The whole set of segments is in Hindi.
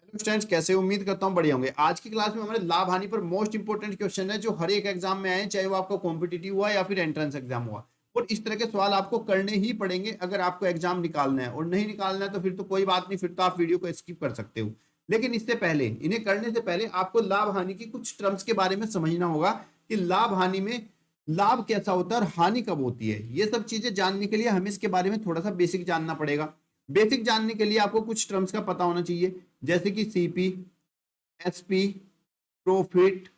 हेलो स्टूडेंट्स, कैसे हो? उम्मीद करता हूँ बढ़िया होंगे। आज की क्लास में हमारे लाभ हानि पर मोस्ट इंपोर्टेंट क्वेश्चन है जो हर एक एग्जाम में आए, चाहे वो आपका कॉम्पिटिटिव हुआ या फिर एंट्रेंस एग्जाम हुआ। और इस तरह के सवाल आपको करने ही पड़ेंगे अगर आपको एग्जाम निकालना है, और नहीं निकालना है तो फिर तो कोई बात नहीं, फिर तो आप वीडियो को स्किप कर सकते हो। लेकिन इससे पहले, इन्हें करने से पहले आपको लाभ हानि की कुछ टर्म्स के बारे में समझना होगा कि लाभ हानि में लाभ कैसा होता है और हानि कब होती है। ये सब चीजें जानने के लिए हमें इसके बारे में थोड़ा सा बेसिक जानना पड़ेगा। बेसिक जानने के लिए आपको कुछ टर्म्स का पता होना चाहिए, जैसे कि सीपी, एसपी, प्रॉफिट,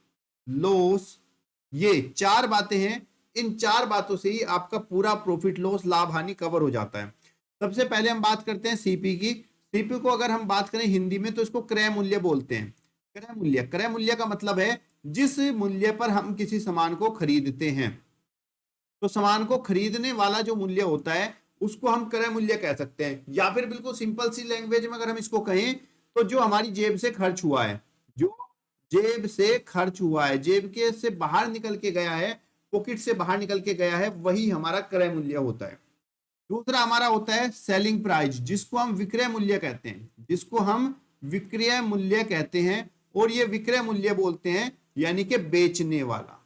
लॉस। ये चार बातें हैं। इन चार बातों से ही आपका पूरा प्रॉफिट लॉस लाभ हानि कवर हो जाता है। सबसे पहले हम बात करते हैं सीपी की। सीपी को अगर हम बात करें हिंदी में तो इसको क्रय मूल्य बोलते हैं। क्रय मूल्य, क्रय मूल्य का मतलब है जिस मूल्य पर हम किसी सामान को खरीदते हैं। तो सामान को खरीदने वाला जो मूल्य होता है उसको हम क्रय मूल्य कह सकते हैं, या फिर बिल्कुल सिंपल सी लैंग्वेज में अगर हम इसको कहें तो जो हमारी जेब से खर्च हुआ है, जो जेब से खर्च हुआ है, जेब के से बाहर निकल के गया है, पॉकेट से बाहर निकल के गया है, वही हमारा क्रय मूल्य होता है। दूसरा हमारा होता है सेलिंग प्राइस, जिसको हम विक्रय मूल्य कहते हैं, जिसको हम विक्रय मूल्य कहते हैं। और ये विक्रय मूल्य बोलते हैं यानी कि बेचने वाला,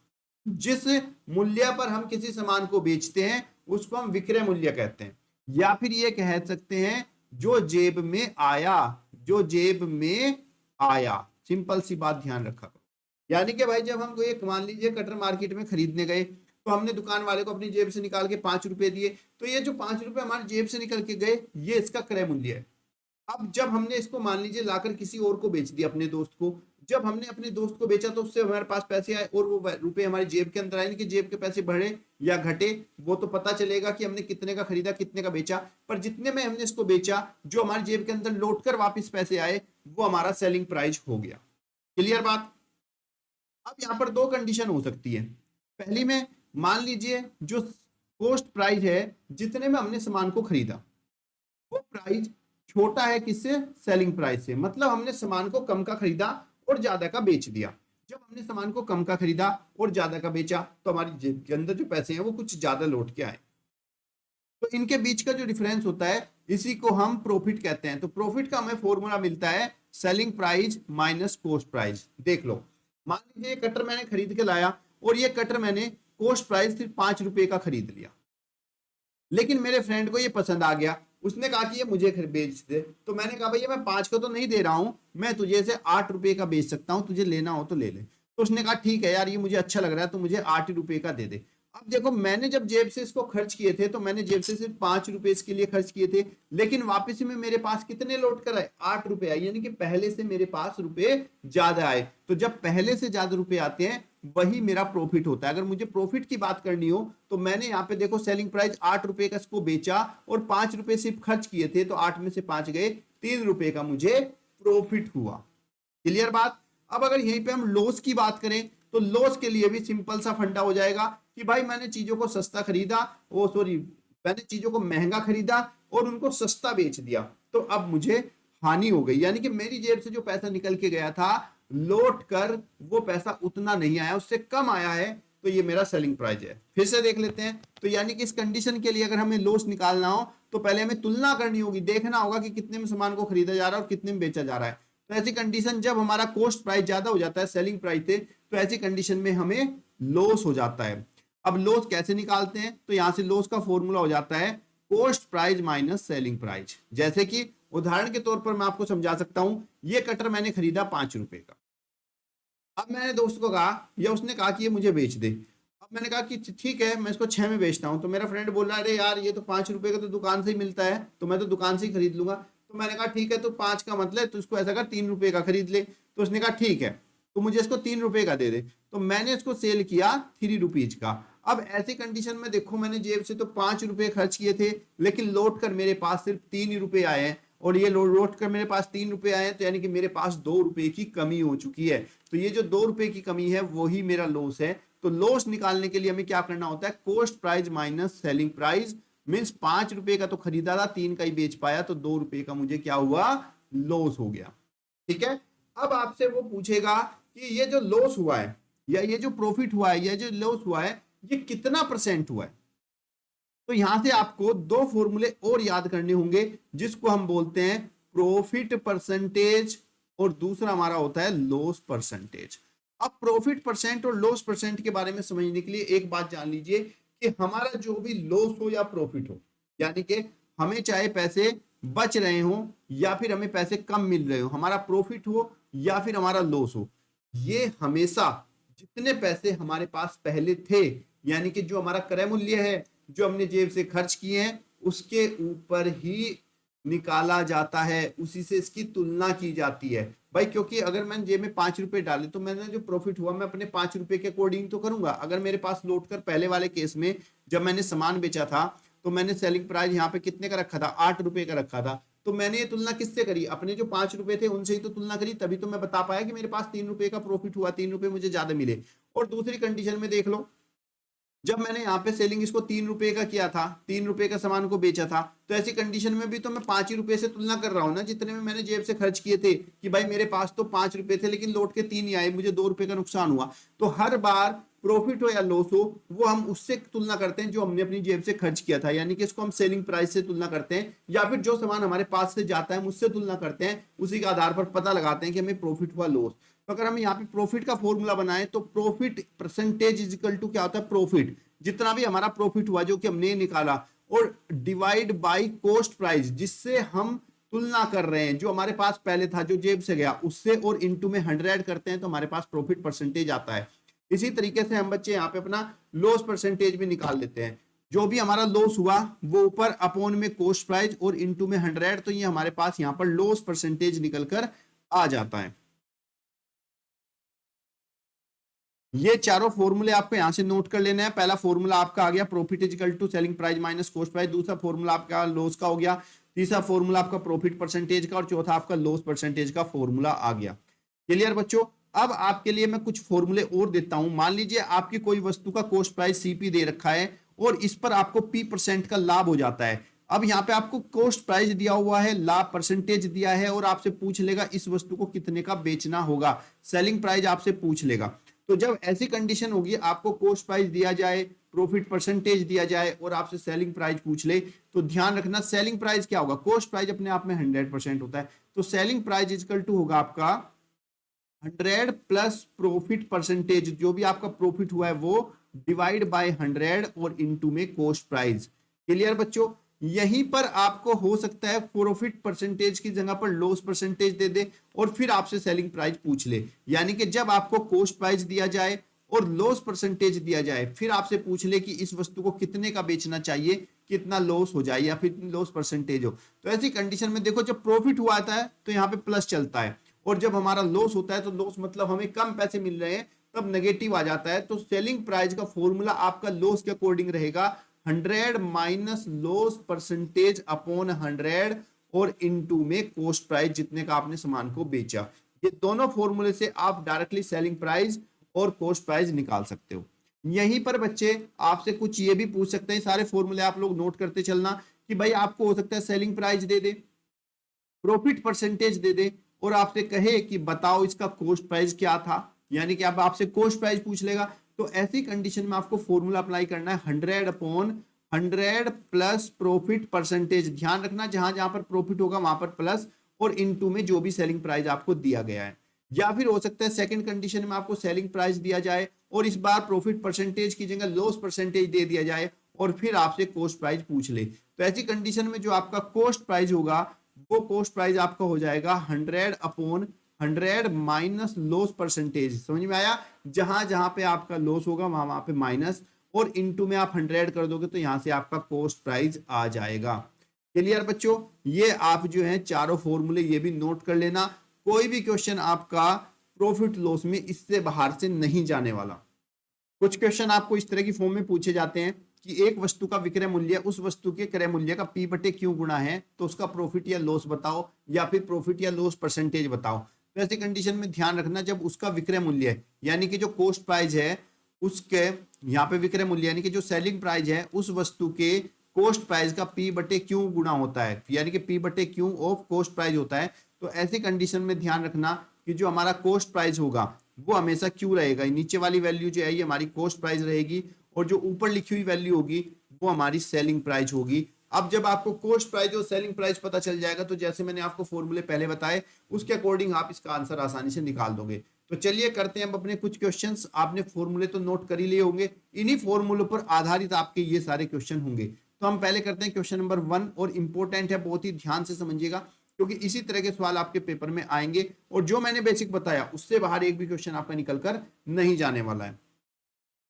जिस मूल्य पर हम किसी सामान को बेचते हैं उसको हम विक्रय मूल्य कहते हैं। या फिर ये कह सकते हैं जो जेब में आया, जो जेब में आया। सिंपल सी बात ध्यान रखा करो। यानी कि भाई जब हम कोई, मान लीजिए कटर मार्केट में खरीदने गए, तो हमने दुकान वाले को अपनी जेब से निकाल के 5 रुपए दिए, तो ये जो 5 रुपए हमारी जेब से निकल के गए, ये इसका क्रय मूल्य है। अब जब हमने इसको मान लीजिए लाकर किसी और को बेच दिया, अपने दोस्त को, जब हमने अपने दोस्त को बेचा तो उससे हमारे पास पैसे आए और वो रुपए हमारी जेब के अंदर आए। कि जेब के पैसे बढ़े या घटे वो तो पता चलेगा कि हमने कितने का खरीदा, कितने का बेचा, पर जितने में हमने इसको बेचा जो हमारी जेब के अंदर लौट कर वापिस पैसे आए वो हमारा सेलिंग प्राइस हो गया। क्लियर बात? अब यहाँ पर दो कंडीशन हो सकती है। पहली में मान लीजिए जो कॉस्ट प्राइस है, जितने में हमने सामान को खरीदा, वो प्राइस छोटा है किससे? सेलिंग प्राइस से। मतलब हमने सामान को कम का खरीदा और ज्यादा का बेच दिया। जब हमने सामान को कम का खरीदा और ज्यादा का बेचा तो हमारी जेब के अंदर जो पैसे हैं वो कुछ ज्यादा लौट के आए। तो इनके बीच का जो डिफरेंस होता है इसी को हम प्रॉफिट कहते हैं। तो प्रॉफिट का हमें फॉर्मूला मिलता है selling price minus cost price. देख लो, मान लीजिए कटर मैंने खरीद के लाया और ये कटर मैंने कॉस्ट प्राइस सिर्फ 5 रुपए का खरीद लिया, लेकिन मेरे फ्रेंड को ये पसंद आ गया, उसने कहा कि ये मुझे बेच दे। तो मैंने कहा भैया मैं 5 का तो नहीं दे रहा हूं, मैं तुझे इसे 8 रुपए का बेच सकता हूं, तुझे लेना हो तो ले ले। तो उसने कहा ठीक है यार, ये मुझे अच्छा लग रहा है, तो मुझे 8 रुपए का दे दे। अब देखो, मैंने जब जेब से इसको खर्च किए थे तो मैंने जेब से सिर्फ 5 रुपए इसके लिए खर्च किए थे, लेकिन वापसी में मेरे पास कितने लौट कर आए? 8 रुपए आए। यानी कि पहले से मेरे पास रुपए ज्यादा आए। तो जब पहले से ज्यादा रुपए आते हैं वही मेरा प्रॉफिट होता है। अगर मुझे प्रॉफिट की बात करनी हो तो मैंने यहाँ पे देखो सेलिंग प्राइस 8 रुपए का इसको बेचा और 5 रुपए सिर्फ खर्च किए थे, तो 8 में से 5 गए, 3 रुपए का मुझे प्रॉफिट हुआ। क्लियर बात? अब अगर यहीं पे हम लॉस की बात करें तो लॉस के लिए भी सिंपल सा फंडा हो जाएगा कि भाई मैंने चीजों को सस्ता खरीदा, ओ सॉरी, मैंने चीजों को महंगा खरीदा और उनको सस्ता बेच दिया, तो अब मुझे हानि हो गई। यानी कि मेरी जेब से जो पैसा निकल के गया था लौट कर वो पैसा उतना नहीं आया, उससे कम आया है, तो ये मेरा सेलिंग प्राइस है। फिर से देख लेते हैं। तो यानी कि इस कंडीशन के लिए अगर हमें लॉस निकालना हो तो पहले हमें तुलना करनी होगी, देखना होगा कि कितने में सामान को खरीदा जा रहा है और कितने में बेचा जा रहा है। तो ऐसी कंडीशन जब हमारा कॉस्ट प्राइस ज्यादा हो जाता है सेलिंग प्राइस से, तो ऐसी कंडीशन में हमें लॉस हो जाता है। अब लॉस कैसे निकालते हैं? तो यहां से लॉस का फॉर्मूला हो जाता है cost price minus selling price. जैसे कि उदाहरण के तौर पर मैं आपको समझा सकता हूं, ये कटर मैंने खरीदा 5 रुपए का। अब मैंने दोस्त को कहा, या उसने कहा कि ये मुझे बेच दे। अब मैंने कहा कि ठीक है मैं इसको 6 में बेचता हूँ। तो मेरा फ्रेंड बोल रहा है अरे यार ये तो 5 रुपए का तो दुकान से ही मिलता है, तो मैं तो दुकान से ही खरीद लूंगा। तो मैंने कहा ठीक है, तो 5 का मतलब तो इसको ऐसा कर 3 रुपए का खरीद ले। तो उसने कहा ठीक है, तो मुझे इसको 3 रुपए का दे दे। तो मैंने इसको सेल किया 3 रुपीज का। अब ऐसी कंडीशन में देखो, मैंने जेब से तो 5 रुपए खर्च किए थे, लेकिन लौट कर मेरे पास सिर्फ 3 रुपए आए हैं, और ये लौट कर मेरे पास 3 रुपए आए हैं, तो यानी कि मेरे पास 2 रुपए की कमी हो चुकी है। तो ये जो 2 रुपए की कमी है वही मेरा लॉस है। तो लॉस निकालने के लिए हमें क्या करना होता है? Cost price minus selling price. Means 5 रुपए का तो खरीदा था, 3 का ही बेच पाया, तो 2 रुपए का मुझे क्या हुआ? लॉस हो गया। ठीक है। अब आपसे वो पूछेगा कि ये जो लॉस हुआ है या ये जो प्रॉफिट हुआ है या जो लॉस हुआ है ये कितना परसेंट हुआ है? तो यहां से आपको दो फॉर्मूले और याद करने होंगे, जिसको हम बोलते हैं प्रॉफिट परसेंटेज और दूसरा हमारा होता है लॉस परसेंटेज। अब प्रॉफिट परसेंट और लॉस परसेंट के बारे में समझने के लिए एक बात जान लीजिए कि हमारा जो भी लॉस हो या प्रॉफिट हो, यानी कि हमें चाहे पैसे बच रहे हो या फिर हमें पैसे कम मिल रहे हो, हमारा प्रॉफिट हो या फिर हमारा लॉस हो, ये हमेशा जितने पैसे हमारे पास पहले थे, यानी कि जो हमारा क्रय मूल्य है, जो हमने जेब से खर्च किए हैं, उसके ऊपर ही निकाला जाता है, उसी से इसकी तुलना की जाती है भाई। क्योंकि अगर मैंने जेब में 5 रुपए डाले तो मैंने जो प्रॉफिट हुआ मैं अपने 5 रुपए के अकॉर्डिंग तो करूंगा। अगर मेरे पास लौट कर पहले वाले केस में जब मैंने सामान बेचा था तो मैंने सेलिंग प्राइस यहाँ पे कितने का रखा था, 8 रुपए का रखा था, तो मैंने ये तुलना किससे करी, अपने जो 5 रुपए थे उनसे ही तो तुलना करी, तभी तो मैं बता पाया कि मेरे पास 3 रुपए का प्रॉफिट हुआ, 3 रुपए मुझे ज्यादा मिले। और दूसरी कंडीशन में देख लो, जब मैंने यहाँ पे सेलिंग इसको 3 रुपए का किया था, 3 रुपए का सामान को बेचा था, तो ऐसी कंडीशन में भी तो मैं 5 ही रुपए से तुलना कर रहा हूँ ना, जितने में मैंने जेब से खर्च किए थे, कि भाई मेरे पास तो 5 रुपए थे लेकिन लौट के 3 ही आए, मुझे 2 रुपए का नुकसान हुआ। तो हर बार प्रॉफिट हो या लॉस हो, वो हम उससे तुलना करते हैं जो हमने अपनी जेब से खर्च किया था, यानी कि इसको हम सेलिंग प्राइस से तुलना करते हैं, या फिर जो सामान हमारे पास से जाता है मुझसे तुलना करते हैं, उसी के आधार पर पता लगाते हैं कि हमें प्रॉफिट हुआ लॉस। तो अगर हम यहाँ पे प्रॉफिट का फॉर्मूला बनाए तो profit percentage is equal to क्या होता है, प्रॉफिट, जितना भी हमारा प्रॉफिट हुआ जो कि हमने निकाला, और डिवाइड बाय कॉस्ट प्राइस, जिससे हम तुलना कर रहे हैं जो हमारे पास पहले था जो जेब से गया उससे, और इनटू में 100 करते हैं तो हमारे पास प्रॉफिट परसेंटेज आता है। इसी तरीके से हम बच्चे यहाँ पे अपना लॉस परसेंटेज भी निकाल लेते हैं, जो भी हमारा लॉस हुआ वो ऊपर अपॉन में कॉस्ट प्राइस और इनटू में 100, तो ये हमारे पास यहाँ पर लॉस परसेंटेज निकल कर आ जाता है। ये चारों फॉर्मूले आपको यहां से नोट कर लेना है। पहला फॉर्मूला आपका आ गया profit is equal to selling price minus cost price, दूसरा फॉर्मूला आपका लॉस का हो गया, तीसरा फॉर्मूला आपका प्रॉफिट परसेंटेज का, और चौथा आपका लॉस परसेंटेज का फॉर्मूला आ गया। क्लियर बच्चों? अब आपके लिए मैं कुछ फॉर्मूले और देता हूं। मान लीजिए आपकी कोई वस्तु का कॉस्ट प्राइस सीपी दे रखा है और इस पर आपको पी परसेंट का लाभ हो जाता है। अब यहाँ पे आपको कॉस्ट प्राइस दिया हुआ है, लाभ परसेंटेज दिया है, और आपसे पूछ लेगा इस वस्तु को कितने का बेचना होगा, सेलिंग प्राइस आपसे पूछ लेगा। तो जब ऐसी कंडीशन होगी, आपको कॉस्ट प्राइस दिया जाए, प्रॉफिट परसेंटेज दिया जाए और आपसे सेलिंग प्राइस पूछ ले, तो ध्यान रखना सेलिंग प्राइस क्या होगा, कॉस्ट प्राइस अपने आप में 100% होता है, तो सेलिंग प्राइस इक्वल टू होगा आपका 100 प्लस प्रॉफिट परसेंटेज, जो भी आपका प्रॉफिट हुआ है वो डिवाइड बाय 100 और इनटू में कॉस्ट प्राइस। क्लियर बच्चों? यहीं पर आपको हो सकता है प्रॉफिट परसेंटेज की जगह पर लॉस परसेंटेज दे दे और फिर आपसे सेलिंग प्राइस पूछ ले, यानी कि जब आपको कॉस्ट प्राइस दिया जाए और लॉस परसेंटेज दिया जाए, फिर आपसे पूछ ले कि इस वस्तु को कितने का बेचना चाहिए, कितना लॉस हो जाए या फिर लॉस परसेंटेज हो। तो ऐसी कंडीशन में देखो, जब प्रॉफिट हुआ आता है तो यहाँ पे प्लस चलता है, और जब हमारा लॉस होता है तो लॉस मतलब हमें कम पैसे मिल रहे हैं तब नेगेटिव आ जाता है। तो सेलिंग प्राइस का फॉर्मूला आपका लॉस के अकॉर्डिंग रहेगा 100 माइनस लॉस परसेंटेज अपॉन 100 और इनटू में कॉस्ट प्राइस, जितने का आपने सामान को बेचा। ये दोनों फॉर्मूले से आप डायरेक्टली सेलिंग प्राइस और कॉस्ट प्राइस निकाल सकते हो। यहीं पर बच्चे आपसे कुछ ये भी पूछ सकते हैं, सारे फॉर्मूले आप लोग नोट करते चलना, कि भाई आपको हो सकता है सेलिंग प्राइस दे दे, प्रॉफिट परसेंटेज दे दे, और आपसे कहे कि बताओ इसका कॉस्ट प्राइस क्या था, यानी कि अब आपसे कॉस्ट प्राइस पूछ लेगा। तो ऐसी कंडीशन में आपको फॉर्मूला अप्लाई करना है 100 अपॉन 100 प्लस प्रॉफिट परसेंटेज। ध्यान रखना जहां जहां पर प्रॉफिट होगा वहां पर प्लस, और इनटू में जो भी सेलिंग प्राइस आपको दिया गया है। या फिर हो सकता है सेकंड कंडीशन में आपको सेलिंग प्राइस दिया जाए और इस बार प्रॉफिट परसेंटेज की जगह लॉस परसेंटेज दे दिया जाए और फिर आपसे कॉस्ट प्राइस पूछ ले। तो ऐसी कंडीशन में जो आपका कॉस्ट प्राइस होगा वो कॉस्ट प्राइस आपका हो जाएगा 100 अपॉन 100 माइनस लॉस परसेंटेज। समझ में आया? जहां जहां पे आपका लॉस होगा वहां वहां पे माइनस, और इनटू में आप 100 कर दोगे तो यहां से आपका कॉस्ट प्राइस आ जाएगा। क्लियर बच्चों? ये आप जो है चारों फॉर्मूले ये भी नोट कर लेना। कोई भी क्वेश्चन आपका प्रॉफिट लॉस में इससे बाहर से नहीं जाने वाला। कुछ क्वेश्चन आपको इस तरह की फॉर्म में पूछे जाते हैं कि एक वस्तु का विक्रय मूल्य उस वस्तु के क्रय मूल्य का पी बटे क्यू गुणा है, तो उसका प्रॉफिट या लॉस बताओ, या फिर प्रॉफिट या लॉस परसेंटेज बताओ। तो ऐसी कंडीशन में ध्यान रखना, जब उसका विक्रय मूल्य है यानी कि जो कॉस्ट प्राइस है उसके यहाँ पे विक्रय मूल्य यानी कि जो सेलिंग प्राइस है उस वस्तु के कॉस्ट प्राइस का पी बटे क्यू गुणा होता है, यानी कि पी बटे क्यू ऑफ कॉस्ट प्राइस होता है। तो ऐसी कंडीशन में ध्यान रखना कि जो हमारा कॉस्ट प्राइस होगा वो हमेशा क्यू रहेगा, नीचे वाली वैल्यू जो है ये हमारी कॉस्ट प्राइस रहेगी, और जो ऊपर लिखी हुई वैल्यू होगी वो हमारी सेलिंग प्राइस होगी। अब जब आपको कॉस्ट प्राइस और सेलिंग प्राइस पता चल जाएगा तो जैसे मैंने आपको फॉर्मूले पहले बताए उसके अकॉर्डिंग आप इसका आंसर आसानी से निकाल दोगे। तो चलिए करते हैं अब अपने कुछ क्वेश्चंस। आपने फॉर्मूले तो नोट कर ही लिए होंगे, इन्हीं फॉर्मूलों पर आधारित आपके ये सारे क्वेश्चन होंगे। तो हम पहले करते हैं क्वेश्चन नंबर 1 और इंपॉर्टेंट है, बहुत ही ध्यान से समझिएगा क्योंकि इसी तरह के सवाल आपके पेपर में आएंगे और जो मैंने बेसिक बताया उससे बाहर एक भी क्वेश्चन आपका निकल कर नहीं जाने वाला है।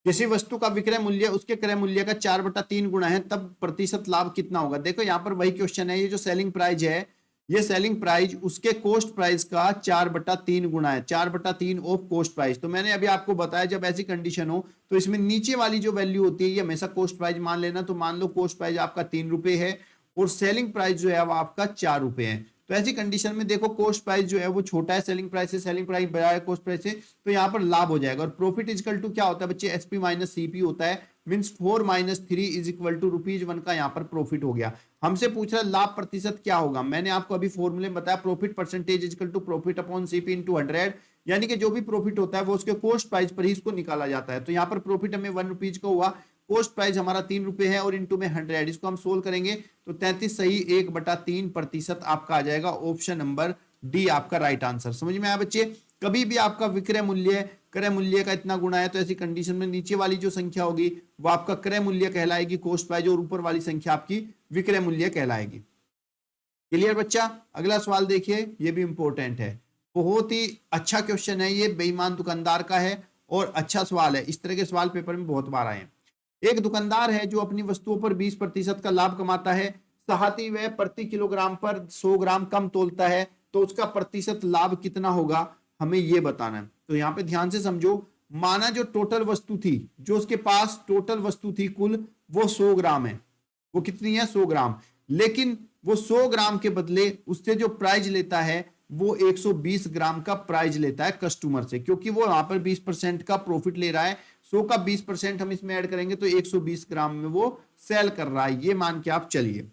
किसी वस्तु का विक्रय मूल्य उसके क्रय मूल्य का 4/3 गुना है तब प्रतिशत लाभ कितना होगा। देखो यहाँ पर वही क्वेश्चन है, ये जो सेलिंग प्राइस है ये सेलिंग प्राइस उसके कॉस्ट प्राइस का 4/3 गुना है, 4/3 ऑफ कॉस्ट प्राइस। तो मैंने अभी आपको बताया जब ऐसी कंडीशन हो तो इसमें नीचे वाली जो वैल्यू होती है ये हमेशा कॉस्ट प्राइस मान लेना। तो मान लो कॉस्ट प्राइस आपका 3 रुपए है और सेलिंग प्राइस जो है वो आपका 4 रुपए है। तो ऐसी कंडीशन में देखो कॉस्ट प्राइस जो है वो छोटा है सेलिंग प्राइस से, सेलिंग प्राइस बड़ा है कॉस्ट प्राइस से, तो यहाँ पर लाभ हो जाएगा। और प्रॉफिट इजकल टू क्या होता है बच्चे, एसपी माइनस सीपी होता है, मीन्स 4 - 3 इज इक्वल टू ₹1 का यहाँ पर प्रॉफिट हो गया। हमसे पूछ रहा है लाभ प्रतिशत क्या होगा। मैंने आपको अभी फॉर्मूले में बताया profit percentage is equal to profit upon CP into 100, यानी कि जो भी प्रॉफिट होता है वो उसके कॉस्ट प्राइस पर ही इसको निकाला जाता है। तो यहाँ पर प्रॉफिट हमें ₹1 का हुआ, कॉस्ट प्राइस हमारा 3 रुपए है और इंटू में 100, इसको हम सोल्व करेंगे तो 33 सही 1/3% आपका आ जाएगा। ऑप्शन नंबर डी आपका राइट आंसर। समझ में आया बच्चे। कभी भी आपका विक्रय मूल्य क्रय मूल्य का इतना गुना है तो ऐसी कंडीशन में नीचे वाली जो संख्या होगी वो आपका क्रय मूल्य कहलाएगी कॉस्ट प्राइस और ऊपर वाली संख्या आपकी विक्रय मूल्य कहलाएगी। क्लियर बच्चा। अगला सवाल देखिए, ये भी इंपॉर्टेंट है, बहुत ही अच्छा क्वेश्चन है, ये बेईमान दुकानदार का है और अच्छा सवाल है। इस तरह के सवाल पेपर में बहुत बार आए हैं। एक दुकानदार है जो अपनी वस्तुओं पर 20% का लाभ कमाता है, साथ ही वह प्रति किलोग्राम पर 100 ग्राम कम तोलता है, तो उसका प्रतिशत लाभ कितना होगा, हमें यह बताना है। तो यहाँ पे ध्यान से समझो, माना जो टोटल वस्तु थी, जो उसके पास टोटल वस्तु थी कुल, वो 100 ग्राम है। वो कितनी है, 100 ग्राम। लेकिन वो 100 ग्राम के बदले उससे जो प्राइज लेता है वो 120 ग्राम का प्राइज लेता है कस्टमर से, क्योंकि वो यहाँ पर 20% का प्रॉफिट ले रहा है। 100 का 20% हम इसमें ऐड करेंगे तो 120 ग्राम में वो सेल कर रहा है, ये मान के आप चलिए।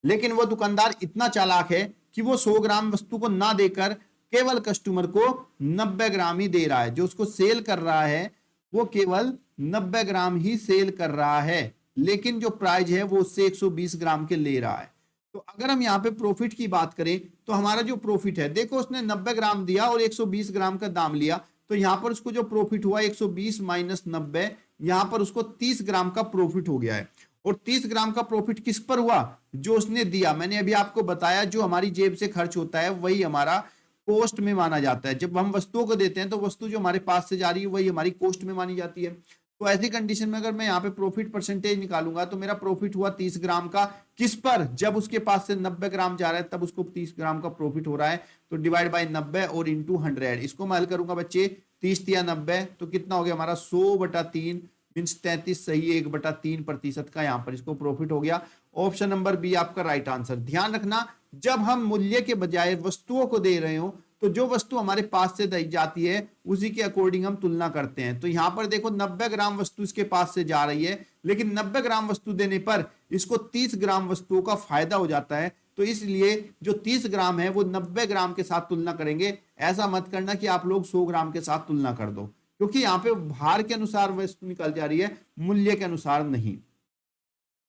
लेकिन वो दुकानदार इतना चालाक है कि वो 100 ग्राम वस्तु को ना देकर केवल कस्टमर को 90 ग्राम ही दे रहा है। जो उसको सेल कर रहा है वो केवल 90 ग्राम ही सेल कर रहा है, लेकिन जो प्राइज है वो उससे 120 ग्राम के ले रहा है। तो अगर हम यहाँ पे प्रॉफिट की बात करें तो हमारा जो प्रॉफिट है, देखो उसने 90 ग्राम दिया और 120 ग्राम का दाम लिया, तो यहाँ पर उसको जो प्रॉफिट हुआ 120 - 90, यहाँ पर उसको 30 ग्राम का प्रॉफिट हो गया है। और 30 ग्राम का प्रॉफिट किस पर हुआ, जो उसने दिया। मैंने अभी आपको बताया जो हमारी जेब से खर्च होता है वही हमारा कॉस्ट में माना जाता है। जब हम वस्तुओं को देते हैं तो वस्तु जो हमारे पास से जा रही है वही हमारी कॉस्ट में मानी जाती है। तो ऐसी कंडीशन में अगर मैं यहाँ पे प्रॉफिट परसेंटेज निकालूंगा तो मेरा प्रॉफिट हुआ 30 ग्राम का, किस पर, जब उसके पास से 90 ग्राम जा रहा है तब उसको 30 ग्राम का प्रॉफिट हो रहा है। तो डिवाइड बाय 90 और इंटू 100, इसको मैं हल करूंगा बच्चे, 30 या 90 तो कितना हो गया हमारा 100/3 मीन्स 33 सही 1/3% का यहाँ पर इसको प्रॉफिट हो गया। ऑप्शन नंबर बी आपका राइट आंसर। ध्यान रखना, जब हम मूल्य के बजाय वस्तुओं को दे रहे हो तो जो वस्तु हमारे पास से दी जाती है उसी के अकॉर्डिंग हम तुलना करते हैं। तो यहाँ पर देखो 90 ग्राम वस्तु इसके पास से जा रही है, लेकिन 90 ग्राम वस्तु देने पर इसको 30 ग्राम वस्तुओं का फायदा हो जाता है। तो इसलिए जो 30 ग्राम है वो 90 ग्राम के साथ तुलना करेंगे। ऐसा मत करना कि आप लोग 100 ग्राम के साथ तुलना कर दो, क्योंकि यहाँ पे भार के अनुसार वस्तु निकल जा रही है, मूल्य के अनुसार नहीं।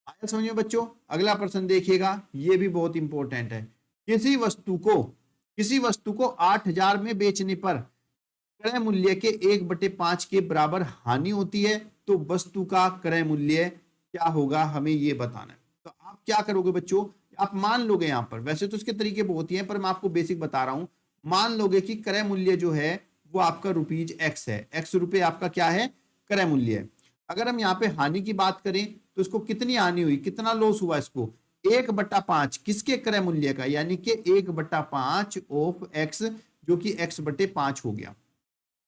आया समझ में बच्चों। अगला प्रश्न देखिएगा, ये भी बहुत इंपॉर्टेंट है। किसी वस्तु को 8000 में बेचने पर क्रय मूल्य के 1/5 के बराबर हानि होती है, तो वस्तु का क्रय मूल्य क्या होगा, हमें ये बताना है। तो आप क्या करोगे बच्चों, आप मान लोगे यहाँ पर, वैसे तो इसके तरीके बहुत ही हैं पर मैं आपको बेसिक बता रहा हूं। मान लोगे कि क्रय मूल्य जो है वो आपका ₹X है, X रुपए आपका क्या है, क्रय मूल्य है। अगर हम यहाँ पे हानि की बात करें तो इसको कितनी हानि हुई, कितना लॉस हुआ, इसको 1/5 किसके क्रय मूल्य का, यानी कि 1/5 ऑफ X, जो कि X/5 हो गया।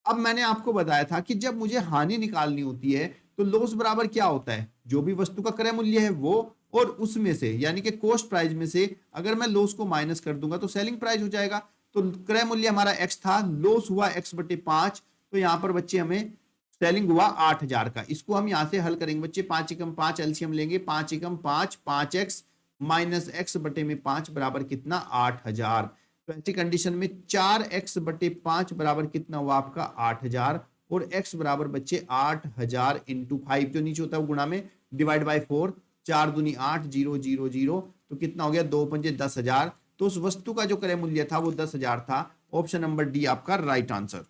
अब मैंने आपको बताया था कि जब मुझे हानि निकालनी होती है तो लॉस बराबर क्या होता है, जो भी वस्तु का क्रय मूल्य है वो और उसमें से यानी कि कॉस्ट प्राइस में से अगर मैं लॉस को माइनस कर दूंगा तो सेलिंग प्राइस हो जाएगा। तो क्रय मूल्य हमारा X था, लॉस हुआ X/5, तो यहाँ पर बच्चे हमें सेलिंग हुआ 8000 का। इसको हम यहाँ से हल करेंगे बच्चे, 5 एकम 5 एलसीएम लेंगे, 5 एकम 5, 5x माइनस X/5 बराबर कितना, 8000। तो ऐसी कंडीशन में 4x/5 बराबर कितना हुआ आपका 8000, और x बराबर बच्चे 8000 इंटू 5 जो नीचे होता है वो गुणा में डिवाइड बाय 4, 4 दूनी 8, 0 0 0, तो कितना हो गया 2 पंजे 10,000। तो उस वस्तु का जो क्रय मूल्य था वो 10,000 था। ऑप्शन नंबर डी आपका राइट आंसर।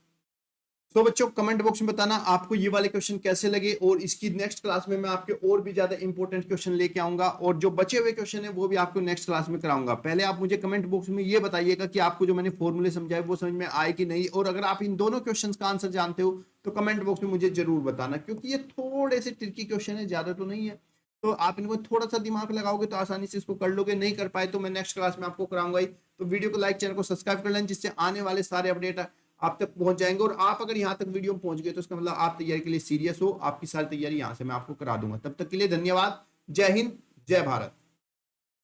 तो बच्चों कमेंट बॉक्स में बताना आपको ये वाले क्वेश्चन कैसे लगे, और इसकी नेक्स्ट क्लास में मैं आपके और भी ज्यादा इंपॉर्टेंट क्वेश्चन लेके आऊंगा, और जो बचे हुए क्वेश्चन है वो भी आपको नेक्स्ट क्लास में कराऊंगा। पहले आप मुझे कमेंट बॉक्स में ये बताइएगा कि आपको जो मैंने फॉर्मूले समझाए वो समझ में आए कि नहीं, और अगर आप इन दोनों क्वेश्चन का आंसर जानते हो तो कमेंट बॉक्स में मुझे जरूर बताना, क्योंकि ये थोड़े से ट्रिकी क्वेश्चन है, ज्यादा तो नहीं है। तो आप इनको थोड़ा सा दिमाग लगाओगे तो आसानी से इसको कर लोगे, नहीं कर पाए तो मैं नेक्स्ट क्लास में आपको कराऊंगा ही। तो वीडियो को लाइक, चैनल को सब्सक्राइब कर लें, जिससे आने वाले सारे अपडेट आप तक पहुंच जाएंगे। और आप अगर यहाँ तक वीडियो में पहुंच गए तो इसका मतलब आप तैयारी के लिए सीरियस हो, आपकी सारी तैयारी यहाँ से मैं आपको करा दूंगा। तब तक के लिए धन्यवाद। जय हिंद, जय भारत।